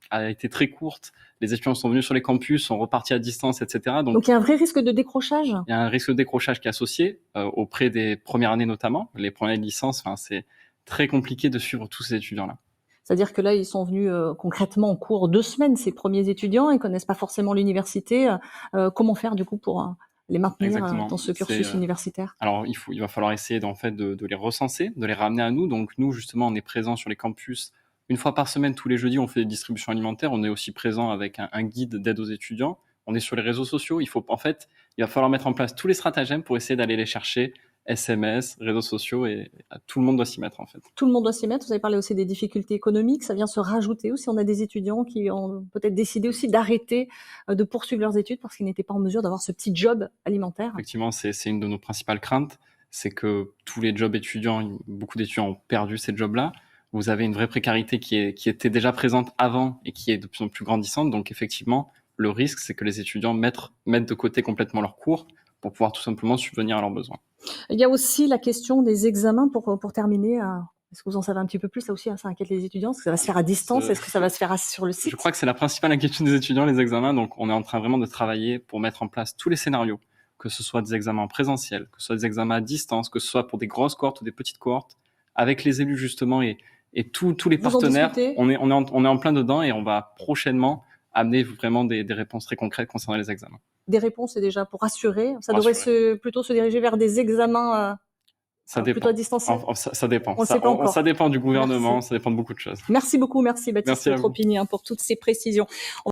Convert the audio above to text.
a été très courte. Les étudiants sont venus sur les campus, sont repartis à distance, etc. Donc il y a un vrai risque de décrochage? Il y a un risque de décrochage qui est associé auprès des premières années notamment, les premières années de licence. Enfin, c'est très compliqué de suivre tous ces étudiants-là. C'est-à-dire que là, ils sont venus concrètement en cours 2 semaines, ces premiers étudiants, ils connaissent pas forcément l'université. Comment faire du coup pour les maintenir dans ce cursus universitaire? Alors, il va falloir essayer de les recenser, de les ramener à nous. Donc nous, justement, on est présents sur les campus 1 fois par semaine, tous les jeudis, on fait des distributions alimentaires. On est aussi présent avec un guide d'aide aux étudiants. On est sur les réseaux sociaux. Il va falloir mettre en place tous les stratagèmes pour essayer d'aller les chercher. SMS, réseaux sociaux, et tout le monde doit s'y mettre en fait. Tout le monde doit s'y mettre. Vous avez parlé aussi des difficultés économiques, ça vient se rajouter aussi. On a des étudiants qui ont peut-être décidé aussi d'arrêter de poursuivre leurs études parce qu'ils n'étaient pas en mesure d'avoir ce petit job alimentaire. Effectivement, c'est une de nos principales craintes, c'est que tous les jobs étudiants, beaucoup d'étudiants ont perdu ces jobs-là. Vous avez une vraie précarité qui était déjà présente avant et qui est de plus en plus grandissante. Donc effectivement, le risque, c'est que les étudiants mettent de côté complètement leurs cours pour pouvoir tout simplement subvenir à leurs besoins. Il y a aussi la question des examens pour terminer. Est-ce que vous en savez un petit peu plus? Là aussi, ça inquiète les étudiants. Est-ce que ça va se faire à distance? Est-ce que ça va se faire sur le site? Je crois que c'est la principale inquiétude des étudiants, les examens. Donc, on est en train vraiment de travailler pour mettre en place tous les scénarios, que ce soit des examens en présentiel, que ce soit des examens à distance, que ce soit pour des grosses cohortes ou des petites cohortes, avec les élus justement et tous les partenaires. On est en plein dedans et on va prochainement amener vraiment des réponses très concrètes concernant les examens. Des réponses, c'est déjà pour assurer. Ça devrait plutôt se diriger vers des examens ça dépend. plutôt à distanciel. Ça dépend. On sait pas encore. Ça dépend du gouvernement, ça dépend de beaucoup de choses. Merci beaucoup, merci Baptiste Merci Tropigny pour toutes ces précisions.